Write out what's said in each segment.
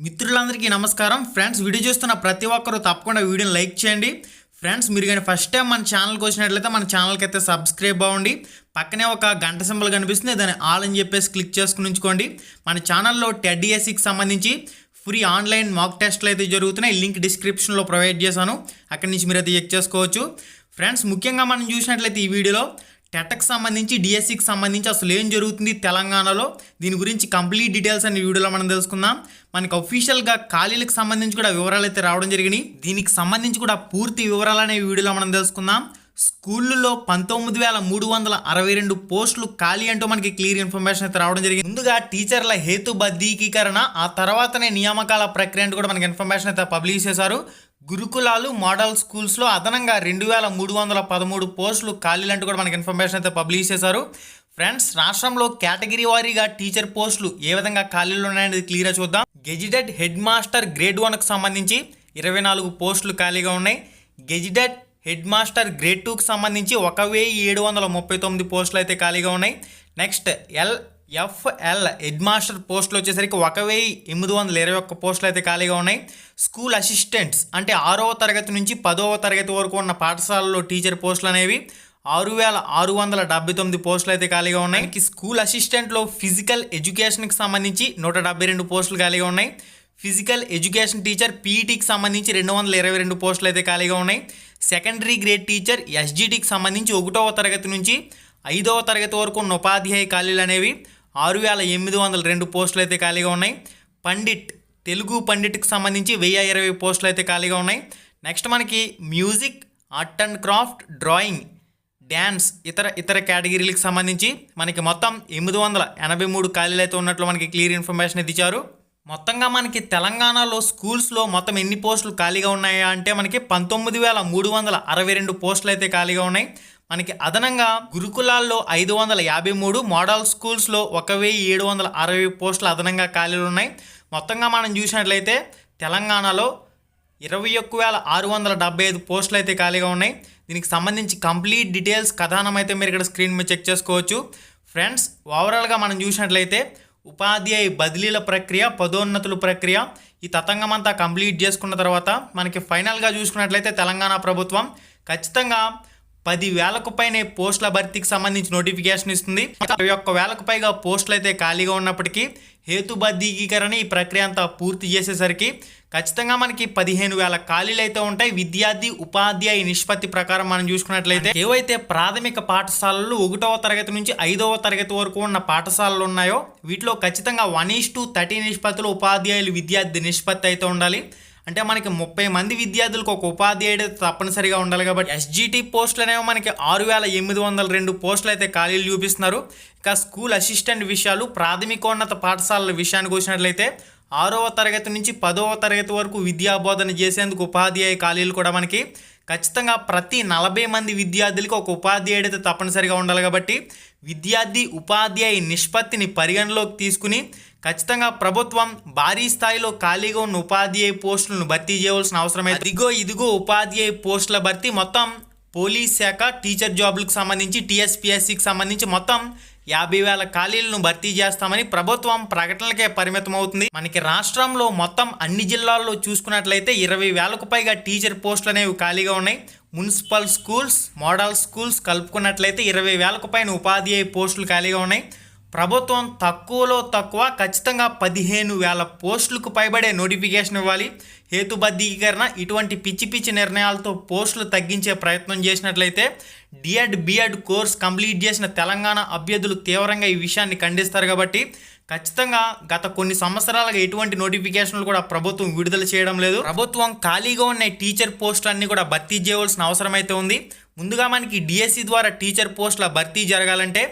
మిత్రులందరికీ నమస్కారం friends. Video చూస్తున్న ప్రతి ఒక్కరూ తప్పకుండా వీడియోని లైక్ చేయండి. ఫ్రెండ్స్, మీరు కానీ ఫస్ట్ టైం మన ఛానల్కి వచ్చినట్లయితే మన ఛానల్కి అయితే సబ్స్క్రైబ్ అవ్వండి. పక్కనే ఒక గంట సింబల్ కనిపిస్తుంది, దాన్ని ఆల్ అని చెప్పేసి క్లిక్ చేసుకుని ఉంచుకోండి. మన ఛానల్లో టెట్ డిఎస్సికి సంబంధించి ఫ్రీ ఆన్లైన్ మాక్ టెస్ట్లు అయితే జరుగుతున్నాయి. లింక్ డిస్క్రిప్షన్లో ప్రొవైడ్ చేశాను, అక్కడి నుంచి మీరు అయితే చెక్ చేసుకోవచ్చు. ఫ్రెండ్స్, ముఖ్యంగా మనం చూసినట్లయితే ఈ వీడియోలో టెట్కి సంబంధించి డిఎస్సికి సంబంధించి అసలు ఏం జరుగుతుంది తెలంగాణలో, దీని గురించి కంప్లీట్ డీటెయిల్స్ అనే వీడియోలో మనం తెలుసుకుందాం. మనకి అఫీషియల్గా ఖాళీలకు సంబంధించి కూడా వివరాలు అయితే రావడం జరిగినాయి. దీనికి సంబంధించి కూడా పూర్తి వివరాలు అనే వీడియోలో మనం తెలుసుకుందాం. స్కూళ్ళలో 19,362 పోస్టులు ఖాళీ అంటూ మనకి క్లియర్ ఇన్ఫర్మేషన్ అయితే రావడం జరిగింది. ముందుగా టీచర్ల హేతుబద్ధీకరణ, ఆ తర్వాతనే నియామకాల ప్రక్రియ అంటూ కూడా మనకి ఇన్ఫర్మేషన్ అయితే పబ్లిష్ చేశారు. గురుకులాలు మోడల్ స్కూల్స్లో అదనంగా 2,313 పోస్టులు ఖాళీలు అంటూ కూడా మనకి ఇన్ఫర్మేషన్ అయితే పబ్లిష్ చేశారు. ఫ్రెండ్స్, రాష్ట్రంలో కేటగిరీ వారీగా టీచర్ పోస్టులు ఏ విధంగా ఖాళీలు ఉన్నాయనేది క్లియర్గా చూద్దాం. గెజిటెడ్ హెడ్ మాస్టర్ గ్రేడ్ 1కు సంబంధించి 24 పోస్టులు ఖాళీగా ఉన్నాయి. గెజిటెడ్ హెడ్ మాస్టర్ గ్రేడ్ 2కి సంబంధించి 1,739 పోస్టులు అయితే ఖాళీగా ఉన్నాయి. నెక్స్ట్ ఎఫ్ఎల్ హెడ్ మాస్టర్ పోస్టులు వచ్చేసరికి 1,821 పోస్టులు అయితే ఖాళీగా ఉన్నాయి. స్కూల్ అసిస్టెంట్స్ అంటే 6వ తరగతి నుంచి 10వ తరగతి వరకు ఉన్న పాఠశాలలో టీచర్ పోస్టులు అనేవి 6,679 పోస్టులు అయితే ఖాళీగా ఉన్నాయి. స్కూల్ అసిస్టెంట్లో ఫిజికల్ ఎడ్యుకేషన్కి సంబంధించి 172 పోస్టులు ఖాళీగా ఉన్నాయి. ఫిజికల్ ఎడ్యుకేషన్ టీచర్ పీఈటీకి సంబంధించి 222 పోస్టులు అయితే ఖాళీగా ఉన్నాయి. సెకండరీ గ్రేడ్ టీచర్ ఎస్జిటికి సంబంధించి 1వ తరగతి నుంచి 5వ తరగతి వరకు ఉన్న ఉపాధ్యాయ ఖాళీలు అనేవి 6,802 పోస్టులు అయితే ఖాళీగా ఉన్నాయి. పండిట్ తెలుగు పండిట్కి సంబంధించి 1,020 పోస్టులు అయితే ఖాళీగా ఉన్నాయి. నెక్స్ట్ మనకి music, art and craft, drawing, dance ఇతర కేటగిరీలకు సంబంధించి మనకి మొత్తం 883 ఖాళీలు అయితే ఉన్నట్లు మనకి క్లియర్ ఇన్ఫర్మేషన్ అయితే ఇచ్చారు. మొత్తంగా మనకి తెలంగాణలో స్కూల్స్లో మొత్తం ఎన్ని పోస్టులు ఖాళీగా ఉన్నాయా అంటే మనకి 19,362 పోస్టులు అయితే ఖాళీగా ఉన్నాయి. మనకి అదనంగా గురుకులాల్లో 553, మోడల్ స్కూల్స్లో 1,760 పోస్టులు అదనంగా ఖాళీలు ఉన్నాయి. మొత్తంగా మనం చూసినట్లయితే తెలంగాణలో 21,675 పోస్టులు అయితే ఖాళీగా ఉన్నాయి. దీనికి సంబంధించి కంప్లీట్ డీటెయిల్స్ కథనం అయితే మీరు ఇక్కడ స్క్రీన్ మీద చెక్ చేసుకోవచ్చు. ఫ్రెండ్స్, ఓవరాల్గా మనం చూసినట్లయితే ఉపాధ్యాయ బదిలీల ప్రక్రియ, పదోన్నతుల ప్రక్రియ ఈ తతంగం అంతా కంప్లీట్ చేసుకున్న తర్వాత మనకి ఫైనల్గా చూసుకున్నట్లయితే తెలంగాణ ప్రభుత్వం ఖచ్చితంగా 10,000కు పైనే పోస్టుల భర్తీకి సంబంధించి నోటిఫికేషన్ ఇస్తుంది. 21,000కు పైగా పోస్టులు అయితే ఖాళీగా ఉన్నప్పటికీ హేతుబద్ధీకరణ ఈ ప్రక్రియ అంతా పూర్తి చేసేసరికి ఖచ్చితంగా మనకి 15,000 ఖాళీలు అయితే ఉంటాయి. విద్యార్థి ఉపాధ్యాయ నిష్పత్తి ప్రకారం మనం చూసుకున్నట్లయితే ఏవైతే ప్రాథమిక పాఠశాలలు 1వ తరగతి నుంచి 5వ తరగతి వరకు ఉన్న పాఠశాలలు ఉన్నాయో వీటిలో ఖచ్చితంగా 1:30 నిష్పత్తిలో ఉపాధ్యాయులు విద్యార్థి నిష్పత్తి అయితే ఉండాలి. అంటే మనకి 30 మంది విద్యార్థులకు ఒక ఉపాధ్యాయుడు తప్పనిసరిగా ఉండాలి. కాబట్టి ఎస్జిటి పోస్టులు అనేవి మనకి 6,802 పోస్టులు అయితే ఖాళీలు చూపిస్తున్నారు. ఇక స్కూల్ అసిస్టెంట్ విషయాలు, ప్రాథమికోన్నత పాఠశాలల విషయానికి వచ్చినట్లయితే 6వ తరగతి నుంచి 10వ తరగతి వరకు విద్యాబోధన చేసేందుకు ఉపాధ్యాయ ఖాళీలు కూడా మనకి ఖచ్చితంగా ప్రతి 40 మంది విద్యార్థులకు ఒక ఉపాధ్యాయుడు అయితే తప్పనిసరిగా ఉండాలి. కాబట్టి విద్యార్థి ఉపాధ్యాయ నిష్పత్తిని పరిగణలోకి తీసుకుని ఖచ్చితంగా ప్రభుత్వం భారీ స్థాయిలో ఖాళీగా ఉన్న ఉపాధ్యాయ పోస్టులను భర్తీ చేయవలసిన అవసరం అయితే ఇదిగో ఉపాధ్యాయ పోస్టుల భర్తీ మొత్తం పోలీస్ శాఖ టీచర్ జాబులకు సంబంధించి టీఎస్పీఎస్సికి సంబంధించి మొత్తం 50,000 ఖాళీలను భర్తీ చేస్తామని ప్రభుత్వం ప్రకటనలకే పరిమితం అవుతుంది. మనకి రాష్ట్రంలో మొత్తం అన్ని జిల్లాల్లో చూసుకున్నట్లయితే 20,000కు పైగా టీచర్ పోస్టులు అనేవి ఖాళీగా ఉన్నాయి. మున్సిపల్ స్కూల్స్, మోడల్ స్కూల్స్ కలుపుకున్నట్లయితే 20,000కు పైన ఉపాధ్యాయ పోస్టులు ఖాళీగా ఉన్నాయి. ప్రభుత్వం తక్కువలో తక్కువ ఖచ్చితంగా 15,000 పోస్టులకు పైబడే నోటిఫికేషన్ ఇవ్వాలి. హేతుబద్ధీకరణ ఇటువంటి పిచ్చి నిర్ణయాలతో పోస్టులు తగ్గించే ప్రయత్నం చేసినట్లయితే డిఎడ్ బిఎడ్ కోర్స్ కంప్లీట్ చేసిన తెలంగాణ అభ్యర్థులు తీవ్రంగా ఈ విషయాన్ని ఖండిస్తారు. కాబట్టి ఖచ్చితంగా గత కొన్ని సంవత్సరాలుగా ఎటువంటి నోటిఫికేషన్లు కూడా ప్రభుత్వం విడుదల చేయడం లేదు. ప్రభుత్వం ఖాళీగా ఉన్న టీచర్ పోస్టులన్నీ కూడా భర్తీ చేయవలసిన అవసరం అయితే ఉంది. ముందుగా మనకి డిఎస్సి ద్వారా టీచర్ పోస్టుల భర్తీ జరగాలంటే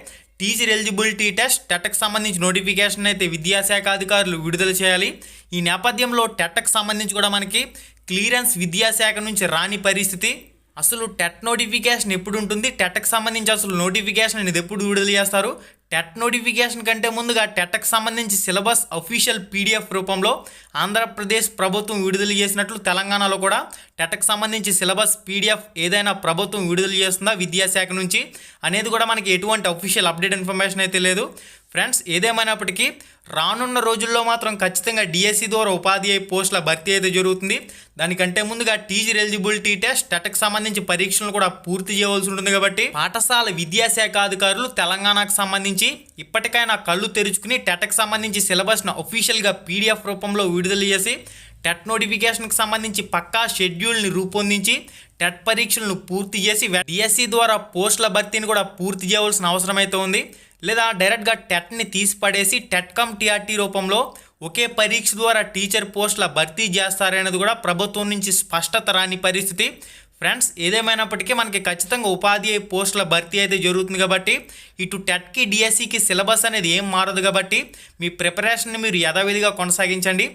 టీచర్ ఎలిజిబిలిటీ టెస్ట్ టెట్కి సంబంధించి నోటిఫికేషన్ అయితే విద్యాశాఖ అధికారులు విడుదల చేయాలి. ఈ నేపథ్యంలో టెట్కి సంబంధించి కూడా మనకి క్లియరెన్స్ విద్యాశాఖ నుంచి రాని పరిస్థితి. అసలు టెట్ నోటిఫికేషన్ ఎప్పుడు ఉంటుంది, టెట్కి సంబంధించి అసలు నోటిఫికేషన్ అనేది ఎప్పుడు విడుదల చేస్తారు, టెట్ నోటిఫికేషన్ కంటే ముందుగా టెట్కి సంబంధించి సిలబస్ అఫీషియల్ పీడిఎఫ్ రూపంలో ఆంధ్రప్రదేశ్ ప్రభుత్వం విడుదల చేసినట్లు తెలంగాణలో కూడా టెట్కి సంబంధించి సిలబస్ పీడిఎఫ్ ఏదైనా ప్రభుత్వం విడుదల చేస్తుందా విద్యాశాఖ నుంచి అనేది కూడా మనకి ఎటువంటి అఫీషియల్ అప్డేట్ ఇన్ఫర్మేషన్ అయితే లేదు. ఫ్రెండ్స్ ఏదేమైనప్పటికీ రానున్న రోజుల్లో మాత్రం ఖచ్చితంగా డిఎస్సి ద్వారా ఉపాధ్యాయ పోస్టుల భర్తీ అయితే జరుగుతుంది. దానికంటే ముందుగా టీచర్ ఎలిజిబిలిటీ టెస్ట్ టెట్కి సంబంధించి పరీక్షలను కూడా పూర్తి చేయవలసి ఉంటుంది. కాబట్టి పాఠశాల విద్యాశాఖ అధికారులు తెలంగాణకు సంబంధించి ఇప్పటికైనా కళ్ళు తెరుచుకుని టెట్కి సంబంధించి సిలబస్ను అఫీషియల్గా పీడిఎఫ్ రూపంలో విడుదల చేసి టెట్ నోటిఫికేషన్కి సంబంధించి పక్కా షెడ్యూల్ని రూపొందించి టెట్ పరీక్షలను పూర్తి చేసి డిఎస్సి ద్వారా పోస్టుల భర్తీని కూడా పూర్తి చేయవలసిన అవసరం అయితే ఉంది. లేదా డైరెక్ట్గా టెట్ని తీసిపడేసి టెట్ కమ్ టీఆర్టీ రూపంలో ఒకే పరీక్ష ద్వారా టీచర్ పోస్టుల భర్తీ చేస్తారనేది కూడా ప్రభుత్వం నుంచి స్పష్టత రాని పరిస్థితి. ఫ్రెండ్స్ ఏదేమైనప్పటికీ మనకి ఖచ్చితంగా ఉపాధ్యాయ పోస్టుల భర్తీ అయితే జరుగుతుంది. కాబట్టి ఇటు టెట్కి డిఎస్సికి సిలబస్ అనేది ఏం మారదు. కాబట్టి మీ ప్రిపరేషన్ని మీరు యథావిధిగా కొనసాగించండి.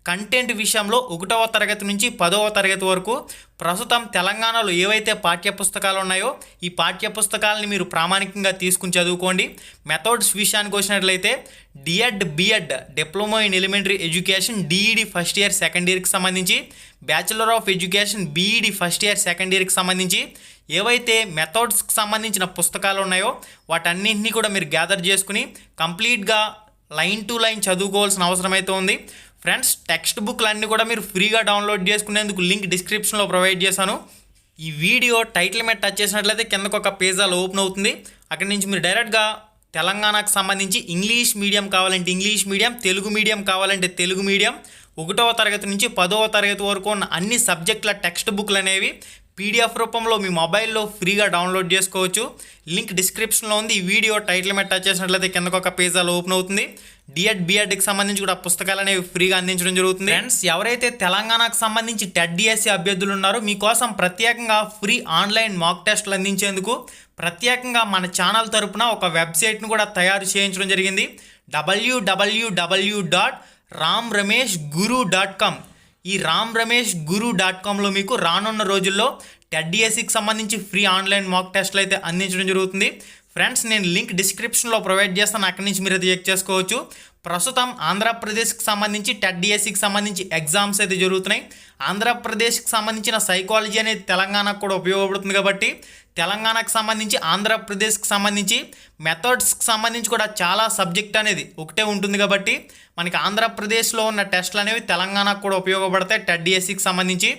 కంటెంట్ విషయంలో 1వ తరగతి నుంచి 10వ తరగతి వరకు ప్రస్తుతం తెలంగాణలో ఏవైతే పాఠ్యపుస్తకాలు ఉన్నాయో ఈ పాఠ్యపుస్తకాలని మీరు ప్రామాణికంగా తీసుకుని చదువుకోండి. మెథడ్స్ విషయానికి వచ్చినట్లయితే D Ed B Ed diploma in elementary education D E D first year second ఇయర్కి సంబంధించి, bachelor of education B E D first year second ఇయర్కి సంబంధించి ఏవైతే మెథడ్స్కి సంబంధించిన పుస్తకాలు ఉన్నాయో వాటన్నింటినీ కూడా మీరు గ్యాదర్ చేసుకుని కంప్లీట్గా లైన్ టు లైన్ చదువుకోవాల్సిన అవసరం అయితే ఉంది. ఫ్రెండ్స్ టెక్స్ట్ బుక్లు అన్నీ కూడా మీరు ఫ్రీగా డౌన్లోడ్ చేసుకునేందుకు లింక్ డిస్క్రిప్షన్లో ప్రొవైడ్ చేశాను. ఈ వీడియో టైటిల్ మీద టచ్ చేసినట్లయితే కిందకు ఒక పేజ్ అలా ఓపెన్ అవుతుంది. అక్కడి నుంచి మీరు డైరెక్ట్గా తెలంగాణకు సంబంధించి ఇంగ్లీష్ మీడియం కావాలంటే ఇంగ్లీష్ మీడియం, తెలుగు మీడియం కావాలంటే తెలుగు మీడియం, 1వ తరగతి నుంచి 10వ తరగతి వరకు ఉన్న అన్ని సబ్జెక్టుల టెక్స్ట్ బుక్లు అనేవి పీడిఎఫ్ రూపంలో మీ మొబైల్లో ఫ్రీగా డౌన్లోడ్ చేసుకోవచ్చు. లింక్ డిస్క్రిప్షన్లో ఉంది. ఈ వీడియో టైటిల్ మీద టచ్ చేసినట్లయితే కిందకు ఒక పేజ్ అలా ఓపెన్ అవుతుంది. డిఎడ్ బిఎడ్కి సంబంధించి కూడా పుస్తకాలు అనేవి ఫ్రీగా అందించడం జరుగుతుంది. ఫ్రెండ్స్ ఎవరైతే తెలంగాణకు సంబంధించి టెట్ డిఎస్సి అభ్యర్థులు ఉన్నారో మీకోసం ప్రత్యేకంగా ఫ్రీ ఆన్లైన్ మాక్ టెస్టులు అందించేందుకు ప్రత్యేకంగా మన ఛానల్ తరపున ఒక వెబ్సైట్ను కూడా తయారు చేయించడం జరిగింది. www.ramrameshguru.com. ఈ ramrameshguru.comలో మీకు రానున్న రోజుల్లో టెట్ డిఎస్సికి సంబంధించి ఫ్రీ ఆన్లైన్ మాక్ టెస్టులు అయితే అందించడం జరుగుతుంది. ఫ్రెండ్స్ నేను లింక్ డిస్క్రిప్షన్లో ప్రొవైడ్ చేస్తాను, అక్కడి నుంచి మీరు అది చెక్ చేసుకోవచ్చు. ప్రస్తుతం ఆంధ్రప్రదేశ్కి సంబంధించి టెట్ డిఎస్సికి సంబంధించి ఎగ్జామ్స్ అయితే జరుగుతున్నాయి. ఆంధ్రప్రదేశ్కి సంబంధించిన సైకాలజీ అనేది తెలంగాణకు కూడా ఉపయోగపడుతుంది. కాబట్టి తెలంగాణకు సంబంధించి ఆంధ్రప్రదేశ్కి సంబంధించి మెథడ్స్కి సంబంధించి కూడా చాలా సబ్జెక్ట్ అనేది ఒకటే ఉంటుంది. కాబట్టి మనకి ఆంధ్రప్రదేశ్లో ఉన్న టెస్టులు అనేవి తెలంగాణకు కూడా ఉపయోగపడతాయి. టెట్ డిఎస్సికి సంబంధించి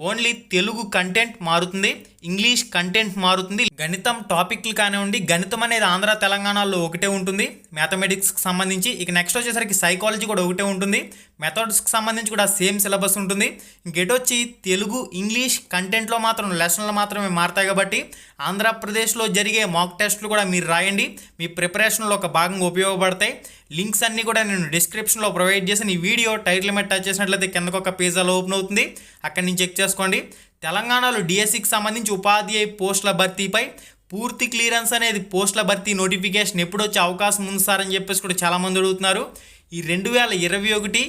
ఓన్లీ తెలుగు కంటెంట్ మారుతుంది, ఇంగ్లీష్ కంటెంట్ మారుతుంది. గణితం టాపిక్లు కానివ్వండి, గణితం అనేది ఆంధ్ర తెలంగాణలో ఒకటే ఉంటుంది మ్యాథమెటిక్స్కి సంబంధించి. ఇక నెక్స్ట్ వచ్చేసరికి సైకాలజీ కూడా ఒకటే ఉంటుంది, మెథడ్స్కి సంబంధించి కూడా సేమ్ సిలబస్ ఉంటుంది. ఇంకెటొచ్చి తెలుగు ఇంగ్లీష్ కంటెంట్లో మాత్రం లెసన్లు మాత్రమే మారుతాయి. కాబట్టి ఆంధ్రప్రదేశ్లో జరిగే మాక్ టెస్టులు కూడా మీరు రాయండి, మీ ప్రిపరేషన్లో ఒక భాగంగా ఉపయోగపడతాయి. లింక్స్ అన్నీ కూడా నేను డిస్క్రిప్షన్లో ప్రొవైడ్ చేసిన ఈ వీడియో టైటిల్ మీద టచ్ చేసినట్లయితే కిందకు ఒక పేజ్ అలా ఓపెన్ అవుతుంది, అక్కడి నుంచి చెక్ చేసుకోండి. తెలంగాణలో డిఎస్సికి సంబంధించి ఉపాధ్యాయ పోస్టుల భర్తీపై పూర్తి క్లియరెన్స్ అనేది పోస్టుల భర్తీ నోటిఫికేషన్ ఎప్పుడు వచ్చే అవకాశం ఉంది సార్ అని చెప్పేసి కూడా చాలామంది అడుగుతున్నారు. ఈ 2021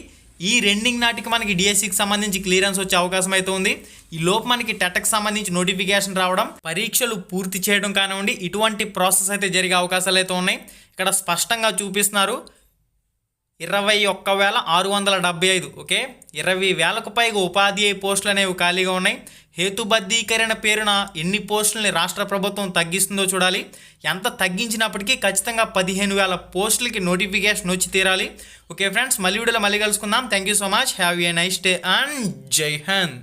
ఈ రెండింగ్ నాటికి మనకి డిఎస్సికి సంబంధించి క్లియరెన్స్ వచ్చే అవకాశం అయితే ఉంది. ఈ లోపు మనకి టెట్కి సంబంధించి నోటిఫికేషన్ రావడం, పరీక్షలు పూర్తి చేయడం కానివ్వండి, ఇటువంటి ప్రాసెస్ అయితే జరిగే అవకాశాలు అయితే ఉన్నాయి. ఇక్కడ స్పష్టంగా చూపిస్తున్నారు 21,675. ఓకే, 20,000కు పైగా ఉపాధ్యాయ పోస్టులు అనేవి ఖాళీగా ఉన్నాయి. హేతుబద్ధీకరణ పేరున ఎన్ని పోస్టులని రాష్ట్ర ప్రభుత్వం తగ్గిస్తుందో చూడాలి. ఎంత తగ్గించినప్పటికీ ఖచ్చితంగా 15,000 పోస్టులకి నోటిఫికేషన్ వచ్చి తీరాలి. ఓకే ఫ్రెండ్స్, మళ్ళీ వీడియోలో మళ్ళీ కలుసుకుందాం. Thank you so much. Have a nice day and జై హింద్.